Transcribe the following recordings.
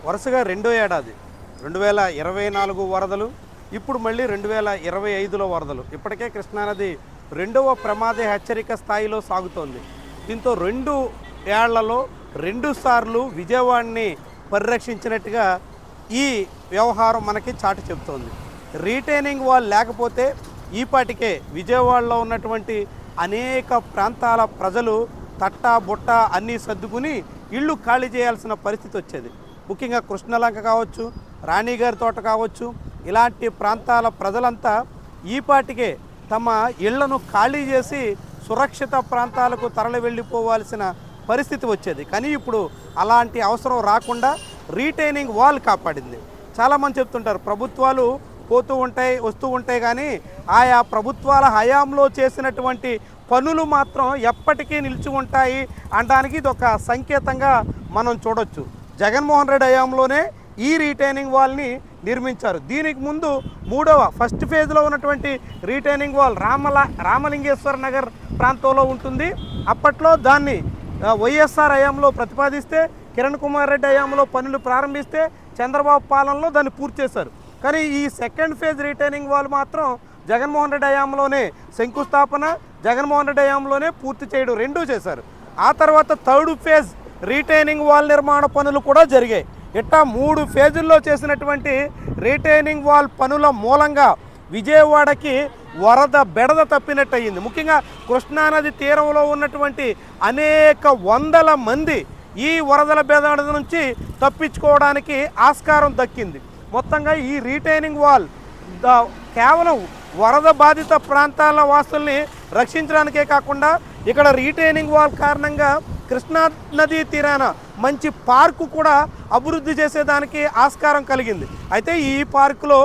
వరుసగా రెండో ఏడాది 2024 వరదలు, ఇప్పుడు మళ్ళీ 2025లో వరదలు. ఇప్పటికే కృష్ణానది రెండవ ప్రమాద హెచ్చరిక స్థాయిలో సాగుతోంది. దీంతో 2 ఏళ్లలో 2 సార్లు విజయవాడని పరిరక్షించినట్టుగా ఈ వ్యవహారం మనకి చాటి చెబుతోంది. రీటైనింగ్ వాల్ లేకపోతే ఈపాటికే విజయవాడలో ఉన్నటువంటి అనేక ప్రాంతాల ప్రజలు తట్టా బుట్ట అన్నీ సర్దుకుని ఇళ్ళు ఖాళీ చేయాల్సిన పరిస్థితి వచ్చేది. ముఖ్యంగా కృష్ణలంక కావచ్చు, రాణిగారి తోట కావచ్చు, ఇలాంటి ప్రాంతాల ప్రజలంతా ఈపాటికే తమ ఇళ్లను ఖాళీ చేసి సురక్షిత ప్రాంతాలకు తరలి వెళ్ళిపోవాల్సిన పరిస్థితి వచ్చేది. కానీ ఇప్పుడు అలాంటి అవసరం రాకుండా రీటైనింగ్ వాల్ కాపాడింది. చాలామంది చెప్తుంటారు ప్రభుత్వాలు పోతూ ఉంటాయి, వస్తూ ఉంటాయి, కానీ ఆయా ప్రభుత్వాల హయాంలో చేసినటువంటి పనులు మాత్రం ఎప్పటికీ నిలిచి ఉంటాయి అనడానికి ఇది ఒక సంకేతంగా మనం చూడొచ్చు. జగన్మోహన్ రెడ్డి హయాంలోనే ఈ రీటైనింగ్ వాల్ని నిర్మించారు. దీనికి ముందు ఫస్ట్ ఫేజ్లో ఉన్నటువంటి రీటైనింగ్ వాల్ రామలింగేశ్వర నగర్ ప్రాంతంలో ఉంటుంది. అప్పట్లో దాన్ని వైఎస్ఆర్ హయాంలో ప్రతిపాదిస్తే, కిరణ్ కుమార్ రెడ్డి హయాంలో పనులు ప్రారంభిస్తే, చంద్రబాబు పాలనలో దాన్ని పూర్తి చేశారు. కానీ ఈ సెకండ్ ఫేజ్ రీటైనింగ్ వాల్ మాత్రం జగన్మోహన్ రెడ్డి హయాంలోనే శంకుస్థాపన, జగన్మోహన్ రెడ్డి హయాంలోనే పూర్తి చేయడం రెండూ చేశారు. ఆ తర్వాత థర్డ్ ఫేజ్ రీటైనింగ్ వాల్ నిర్మాణ పనులు కూడా జరిగాయి. ఇట్టా 3 ఫేజుల్లో చేసినటువంటి రీటైనింగ్ వాల్ పనుల మూలంగా విజయవాడకి వరద బెడద తప్పినట్టు అయ్యింది. ముఖ్యంగా కృష్ణానది తీరంలో ఉన్నటువంటి అనేక వందల మంది ఈ వరదల బెడద నుంచి తప్పించుకోవడానికి ఆస్కారం దక్కింది. మొత్తంగా ఈ రీటైనింగ్ వాల్ కేవలం వరద బాధిత ప్రాంతాల వాసుల్ని రక్షించడానికే కాకుండా ఇక్కడ రీటైనింగ్ వాల్ కారణంగా కృష్ణా నదీ తీరాన మంచి పార్కు కూడా అభివృద్ధి చేసేదానికి ఆస్కారం కలిగింది. అయితే ఈ పార్కులో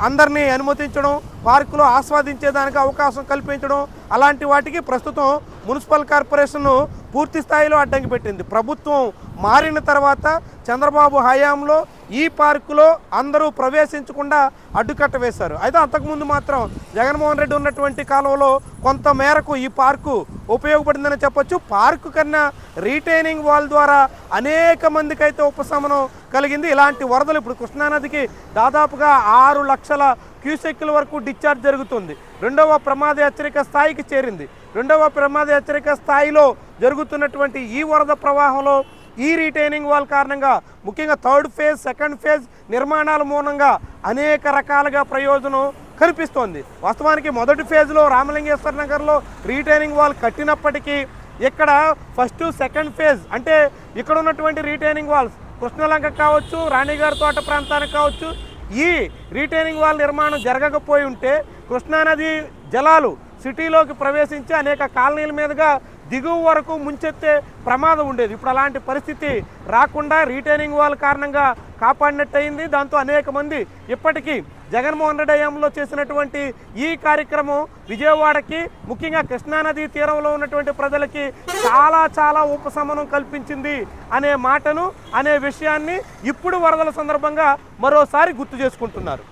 అందరినీ అనుమతించడం, పార్కులో ఆస్వాదించేదానికి అవకాశం కల్పించడం, అలాంటి వాటికి ప్రస్తుతం మున్సిపల్ కార్పొరేషన్ పూర్తి స్థాయిలో అడ్డంకి పెట్టింది. ప్రభుత్వం మారిన తర్వాత చంద్రబాబు హయాంలో ఈ పార్కులో అందరూ ప్రవేశించకుండా అడ్డుకట్ట వేశారు. అయితే అంతకుముందు మాత్రం జగన్మోహన్ రెడ్డి ఉన్నటువంటి కాలంలో కొంత మేరకు ఈ పార్కు ఉపయోగపడిందని చెప్పొచ్చు. పార్కు కన్నా రీటైనింగ్ వాల్ ద్వారా అనేక మందికి అయితే ఉపశమనం కలిగింది. ఇలాంటి వరదలు ఇప్పుడు కృష్ణానదికి దాదాపుగా 6 లక్షల క్యూసెక్కుల వరకు డిశ్చార్జ్ జరుగుతుంది. 2వ ప్రమాద హెచ్చరిక స్థాయికి చేరింది. 2వ ప్రమాద హెచ్చరిక స్థాయిలో జరుగుతున్నటువంటి ఈ వరద ప్రవాహంలో ఈ రీటైనింగ్ వాల్ కారణంగా ముఖ్యంగా థర్డ్ ఫేజ్, సెకండ్ ఫేజ్ నిర్మాణాల మూలంగా అనేక రకాలుగా ప్రయోజనం కనిపిస్తోంది. వాస్తవానికి మొదటి ఫేజ్లో రామలింగేశ్వర నగర్లో రీటైనింగ్ వాల్ కట్టినప్పటికీ ఇక్కడ ఫస్ట్ సెకండ్ ఫేజ్ అంటే ఇక్కడ ఉన్నటువంటి రీటైనింగ్ వాల్స్ కృష్ణలంక కావచ్చు, రాణిగారి తోట ప్రాంతానికి కావచ్చు, ఈ రీటైనింగ్ వాల్ నిర్మాణం జరగకపోయి ఉంటే కృష్ణానది జలాలు సిటీలోకి ప్రవేశించి అనేక కాలనీల మీదుగా దిగువ వరకు ముంచెత్తే ప్రమాదం ఉండేది. ఇప్పుడు అలాంటి పరిస్థితి రాకుండా రీటైనింగ్ వాల్ కారణంగా కాపాడినట్టయింది. దాంతో అనేక మంది ఇప్పటికీ జగన్మోహన్ రెడ్డి హయాంలో చేసినటువంటి ఈ కార్యక్రమం విజయవాడకి, ముఖ్యంగా కృష్ణానది తీరంలో ఉన్నటువంటి ప్రజలకి చాలా ఉపశమనం కల్పించింది అనే మాటను, అనే విషయాన్ని ఇప్పుడు వరదల సందర్భంగా మరోసారి గుర్తు చేసుకుంటున్నారు.